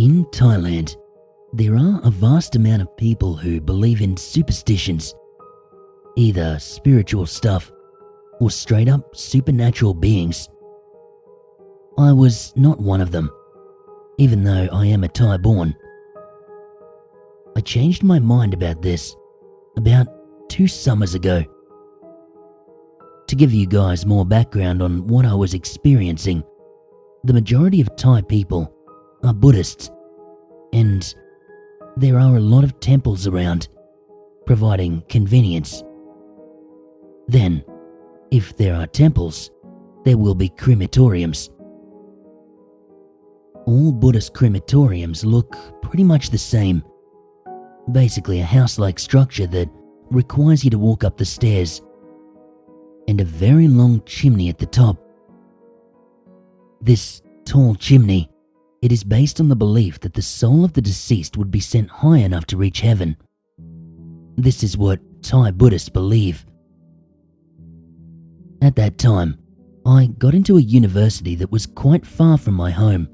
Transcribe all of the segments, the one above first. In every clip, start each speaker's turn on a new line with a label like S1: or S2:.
S1: In Thailand, there are a vast amount of people who believe in superstitions, either spiritual stuff or straight up supernatural beings. I was not one of them, even though I am a Thai born. I changed my mind about this about 2 summers ago. To give you guys more background on what I was experiencing, the majority of Thai people are Buddhists, and there are a lot of temples around, providing convenience. Then, if there are temples, there will be crematoriums. All Buddhist crematoriums look pretty much the same. Basically a house-like structure that requires you to walk up the stairs, and a very long chimney at the top. This tall chimney, it is based on the belief that the soul of the deceased would be sent high enough to reach heaven. This is what Thai Buddhists believe. At that time, I got into a university that was quite far from my home.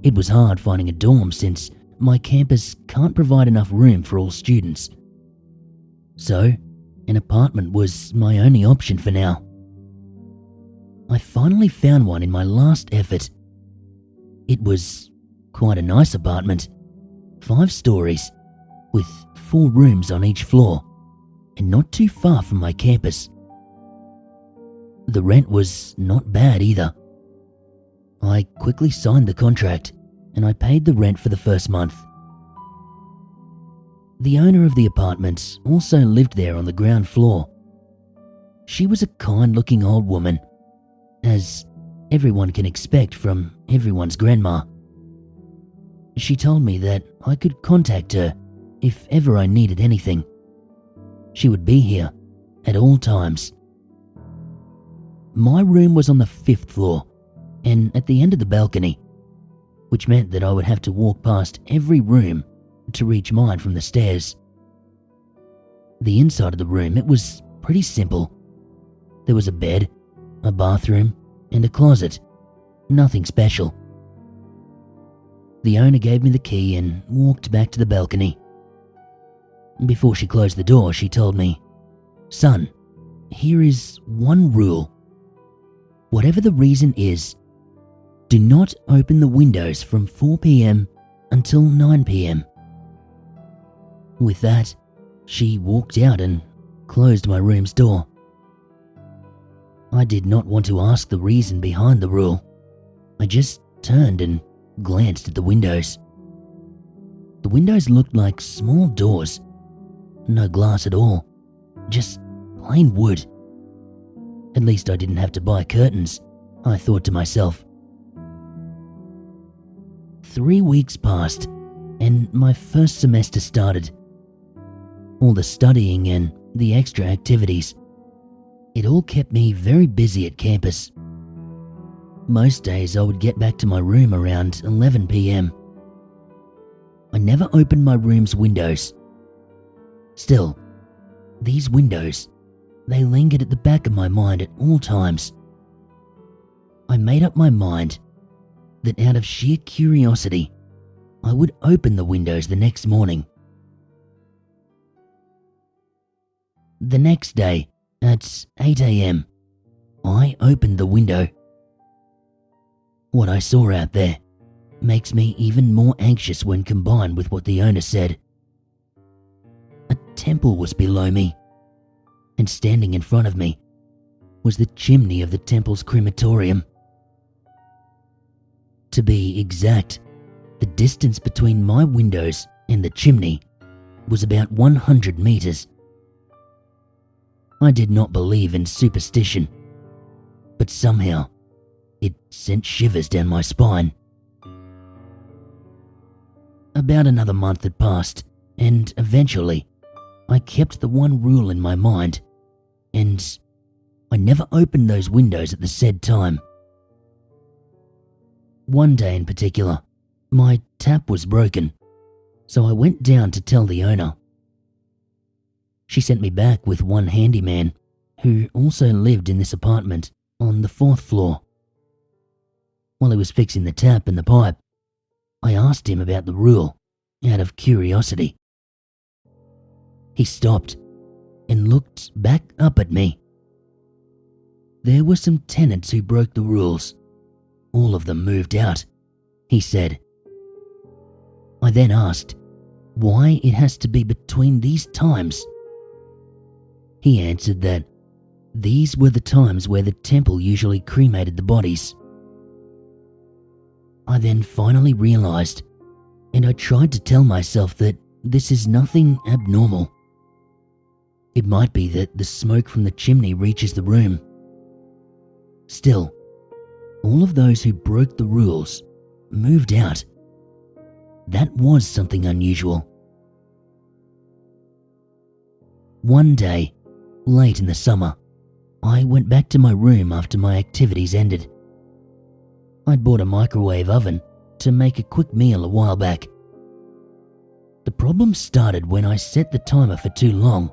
S1: It was hard finding a dorm since my campus can't provide enough room for all students. So, an apartment was my only option for now. I finally found one in my last effort. It was quite a nice apartment, 5 stories, with 4 rooms on each floor, and not too far from my campus. The rent was not bad either. I quickly signed the contract, and I paid the rent for the first month. The owner of the apartment also lived there on the ground floor. She was a kind-looking old woman, as everyone can expect from everyone's grandma. She told me that I could contact her if ever I needed anything. She would be here at all times. My room was on the 5th floor and at the end of the balcony, which meant that I would have to walk past every room to reach mine from the stairs. The inside of the room, it was pretty simple. There was a bed, a bathroom, and a closet. Nothing special. The owner gave me the key and walked back to the balcony. Before she closed the door, she told me, "Son, here is one rule. Whatever the reason is, do not open the windows from 4 p.m. until 9 p.m. With that, she walked out and closed my room's door. I did not want to ask the reason behind the rule. I just turned and glanced at the windows. The windows looked like small doors. No glass at all. Just plain wood. At least I didn't have to buy curtains, I thought to myself. 3 weeks passed, and my first semester started. All the studying and the extra activities, it all kept me very busy at campus. Most days I would get back to my room around 11 p.m. I never opened my room's windows. Still, these windows, they lingered at the back of my mind at all times. I made up my mind that out of sheer curiosity, I would open the windows the next morning. The next day, at 8 a.m., I opened the window. What I saw out there makes me even more anxious when combined with what the owner said. A temple was below me, and standing in front of me was the chimney of the temple's crematorium. To be exact, the distance between my windows and the chimney was about 100 meters. I did not believe in superstition, but somehow it sent shivers down my spine. About another month had passed, and eventually I kept the one rule in my mind, and I never opened those windows at the said time. One day in particular, my tap was broken, so I went down to tell the owner. She sent me back with one handyman who also lived in this apartment on the 4th floor. While he was fixing the tap and the pipe, I asked him about the rule out of curiosity. He stopped and looked back up at me. There were some tenants who broke the rules. All of them moved out, he said. I then asked why it has to be between these times. He answered that these were the times where the temple usually cremated the bodies. I then finally realized, and I tried to tell myself that this is nothing abnormal. It might be that the smoke from the chimney reaches the room. Still, all of those who broke the rules moved out. That was something unusual. One day, late in the summer, I went back to my room after my activities ended. I'd bought a microwave oven to make a quick meal a while back. The problem started when I set the timer for too long.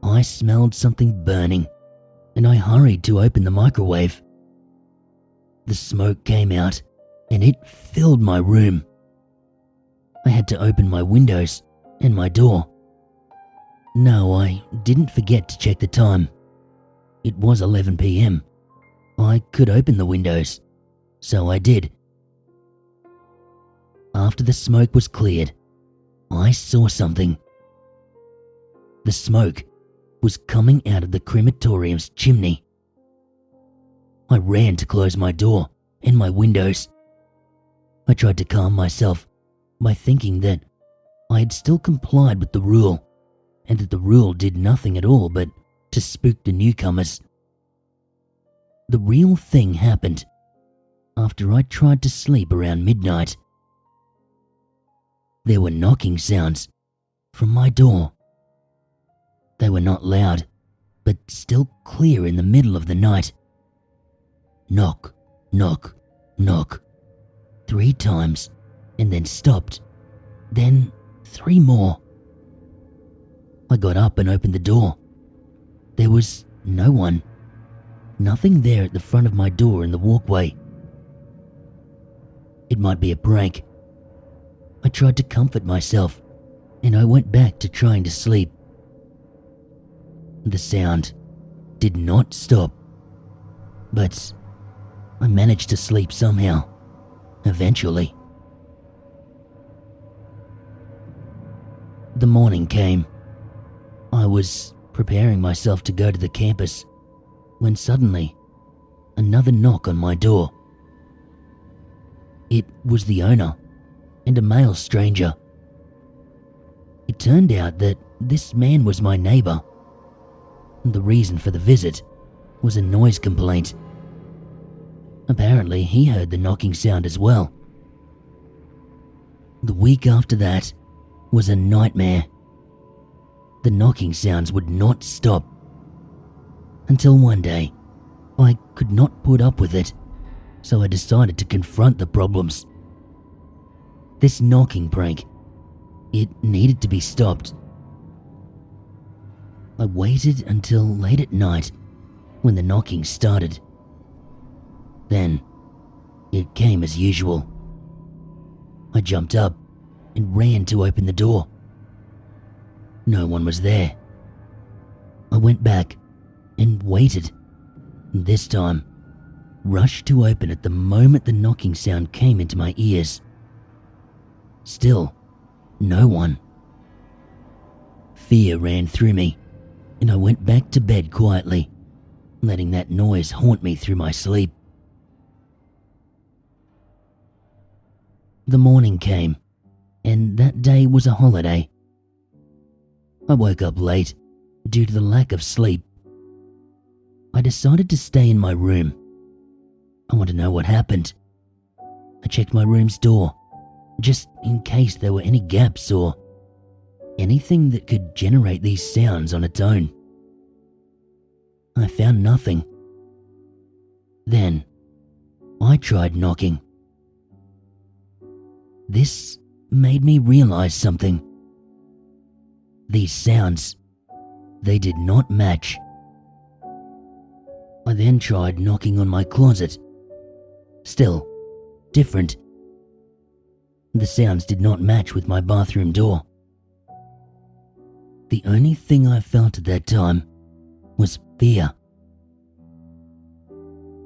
S1: I smelled something burning, and I hurried to open the microwave. The smoke came out, and it filled my room. I had to open my windows and my door. No, I didn't forget to check the time. It was 11 p.m. I could open the windows, so I did. After the smoke was cleared, I saw something. The smoke was coming out of the crematorium's chimney. I ran to close my door and my windows. I tried to calm myself by thinking that I had still complied with the rule and that the rule did nothing at all but to spook the newcomers. The real thing happened after I tried to sleep around midnight. There were knocking sounds from my door. They were not loud, but still clear in the middle of the night. Knock, knock, knock. 3 times, and then stopped. Then 3 more. I got up and opened the door. There was no one. Nothing there at the front of my door in the walkway. It might be a prank. I tried to comfort myself, and I went back to trying to sleep. The sound did not stop, but I managed to sleep somehow, eventually. The morning came. I was preparing myself to go to the campus when suddenly another knock on my door. It was the owner and a male stranger. It turned out that this man was my neighbor. The reason for the visit was a noise complaint. Apparently, he heard the knocking sound as well. The week after that was a nightmare. The knocking sounds would not stop. Until one day, I could not put up with it, so I decided to confront the problems. This knocking prank, it needed to be stopped. I waited until late at night when the knocking started. Then, it came as usual. I jumped up and ran to open the door. No one was there. I went back and waited, and this time, rushed to open at the moment the knocking sound came into my ears. Still, no one. Fear ran through me, and I went back to bed quietly, letting that noise haunt me through my sleep. The morning came, and that day was a holiday. I woke up late due to the lack of sleep. I decided to stay in my room. I want to know what happened. I checked my room's door, just in case there were any gaps or anything that could generate these sounds on its own. I found nothing. Then, I tried knocking. This made me realize something. These sounds, they did not match. I then tried knocking on my closet. Still, different. The sounds did not match with my bathroom door. The only thing I felt at that time was fear.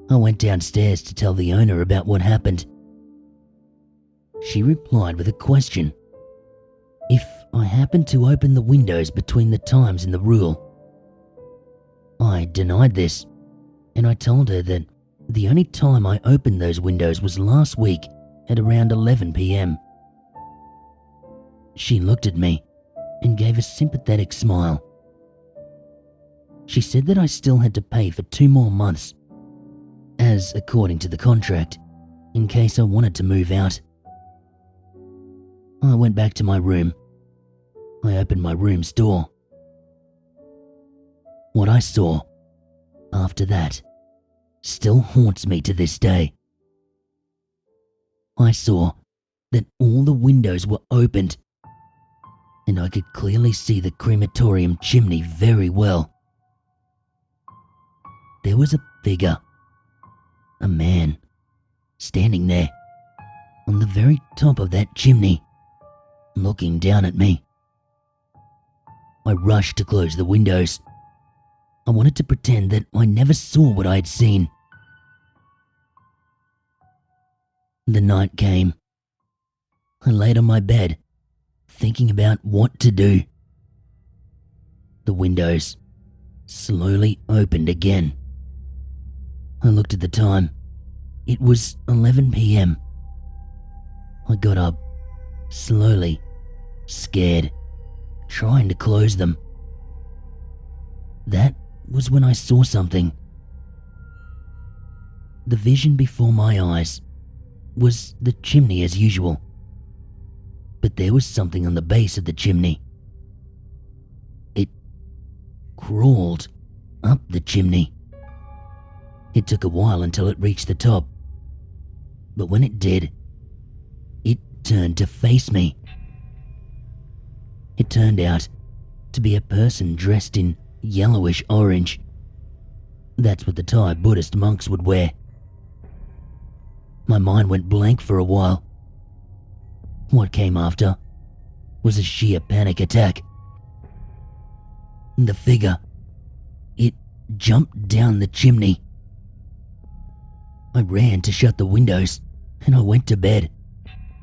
S1: I went downstairs to tell the owner about what happened. She replied with a question. If I happened to open the windows between the times in the rule. I denied this, and I told her that the only time I opened those windows was last week at around 11 p.m. She looked at me and gave a sympathetic smile. She said that I still had to pay for 2 more months, as according to the contract, in case I wanted to move out. I went back to my room. I opened my room's door. What I saw after that still haunts me to this day. I saw that all the windows were opened, and I could clearly see the crematorium chimney very well. There was a figure, a man, standing there on the very top of that chimney, looking down at me. I rushed to close the windows. I wanted to pretend that I never saw what I had seen. The night came. I laid on my bed, thinking about what to do. The windows slowly opened again. I looked at the time. It was 11 p.m. I got up, slowly, scared, trying to close them. That was when I saw something. The vision before my eyes was the chimney as usual, but there was something on the base of the chimney. It crawled up the chimney. It took a while until it reached the top, but when it did, it turned to face me. It turned out to be a person dressed in yellowish orange. That's what the Thai Buddhist monks would wear. My mind went blank for a while. What came after was a sheer panic attack. The figure, it jumped down the chimney. I ran to shut the windows and I went to bed,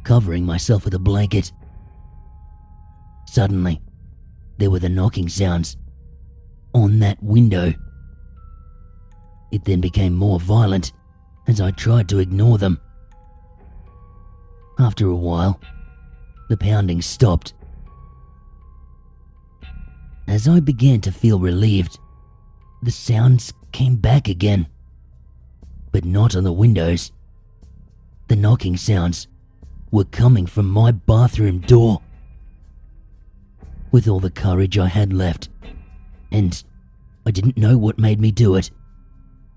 S1: covering myself with a blanket. Suddenly, there were the knocking sounds on that window. It then became more violent as I tried to ignore them. After a while, the pounding stopped. As I began to feel relieved, the sounds came back again, but not on the windows. The knocking sounds were coming from my bathroom door. With all the courage I had left, and I didn't know what made me do it,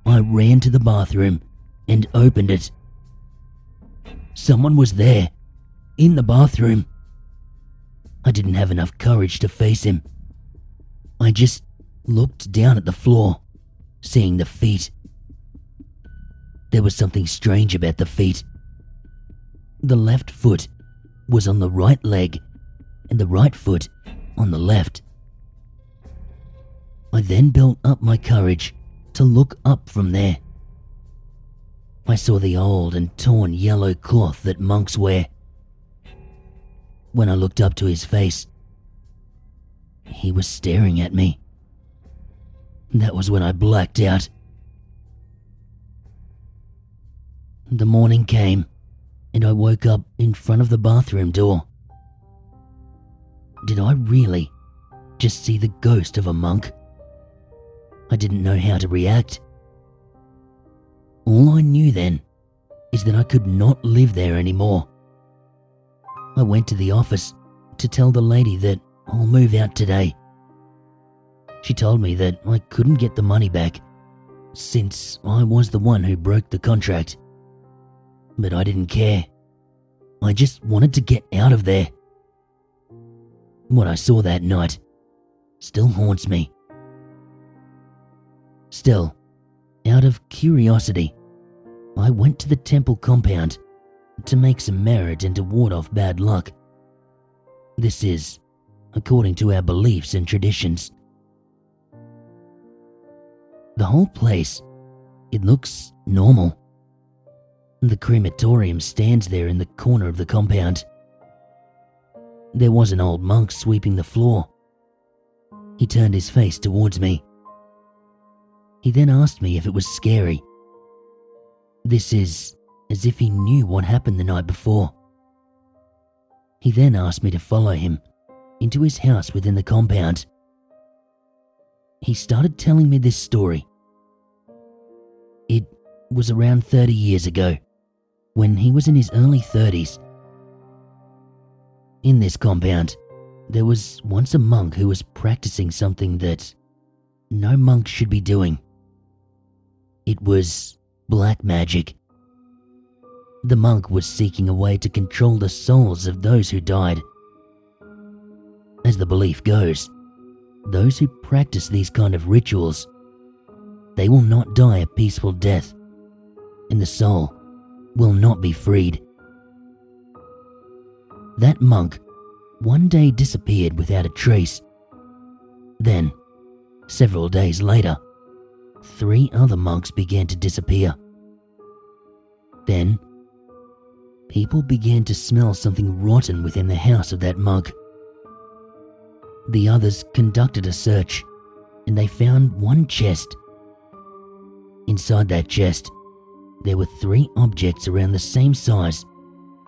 S1: I ran to the bathroom and opened it. Someone was there, in the bathroom. I didn't have enough courage to face him. I just looked down at the floor, seeing the feet. There was something strange about the feet. The left foot was on the right leg, and the right foot on the left. I then built up my courage to look up from there. I saw the old and torn yellow cloth that monks wear. When I looked up to his face, he was staring at me. That was when I blacked out. The morning came, and I woke up in front of the bathroom door. Did I really just see the ghost of a monk? I didn't know how to react. All I knew then is that I could not live there anymore. I went to the office to tell the lady that I'll move out today. She told me that I couldn't get the money back since I was the one who broke the contract. But I didn't care. I just wanted to get out of there. What I saw that night still haunts me. Still, out of curiosity, I went to the temple compound to make some merit and to ward off bad luck. This is according to our beliefs and traditions. The whole place, it looks normal. The crematorium stands there in the corner of the compound. There was an old monk sweeping the floor. He turned his face towards me. He then asked me if it was scary. This is as if he knew what happened the night before. He then asked me to follow him into his house within the compound. He started telling me this story. It was around 30 years ago, when he was in his early 30s. In this compound, there was once a monk who was practicing something that no monk should be doing. It was black magic. The monk was seeking a way to control the souls of those who died. As the belief goes, those who practice these kind of rituals, they will not die a peaceful death, and the soul will not be freed. That monk one day disappeared without a trace. Then, several days later, 3 other monks began to disappear. Then, people began to smell something rotten within the house of that monk. The others conducted a search, and they found one chest. Inside that chest, there were 3 objects around the same size,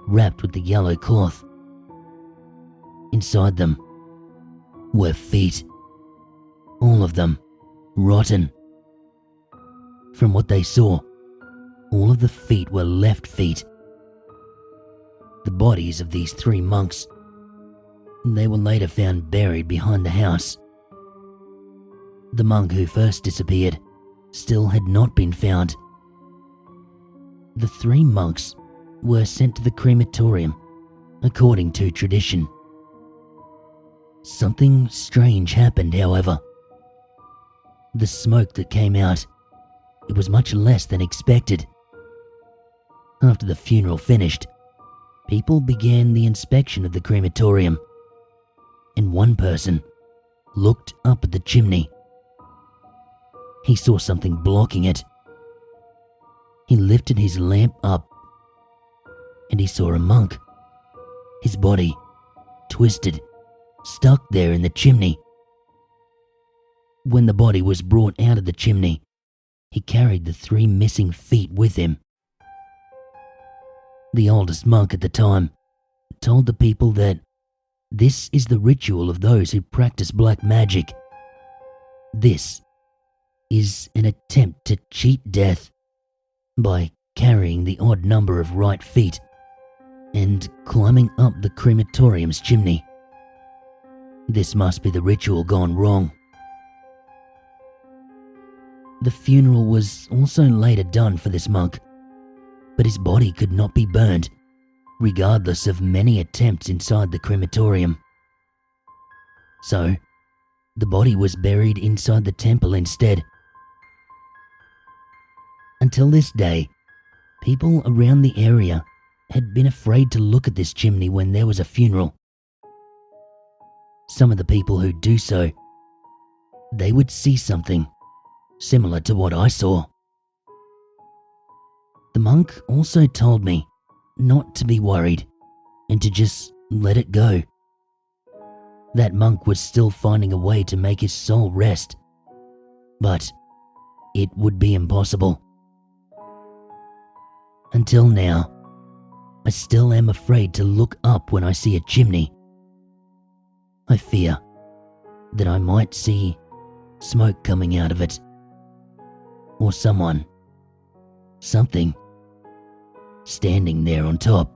S1: wrapped with the yellow cloth. Inside them were feet, all of them rotten. From what they saw, all of the feet were left feet. The bodies of these 3 monks, they were later found buried behind the house. The monk who first disappeared still had not been found. The 3 monks were sent to the crematorium according to tradition. Something strange happened, however. The smoke that came out, it was much less than expected. After the funeral finished, people began the inspection of the crematorium, and one person looked up at the chimney. He saw something blocking it. He lifted his lamp up, and he saw a monk, his body twisted, stuck there in the chimney. When the body was brought out of the chimney, he carried the 3 missing feet with him. The oldest monk at the time told the people that this is the ritual of those who practice black magic. This is an attempt to cheat death by carrying the odd number of right feet and climbing up the crematorium's chimney. This must be the ritual gone wrong. The funeral was also later done for this monk, but his body could not be burned, regardless of many attempts inside the crematorium. So, the body was buried inside the temple instead. Until this day, people around the area had been afraid to look at this chimney when there was a funeral. Some of the people who do so, they would see something similar to what I saw. The monk also told me not to be worried and to just let it go. That monk was still finding a way to make his soul rest, but it would be impossible. Until now, I still am afraid to look up when I see a chimney. I fear that I might see smoke coming out of it, or someone, something, standing there on top.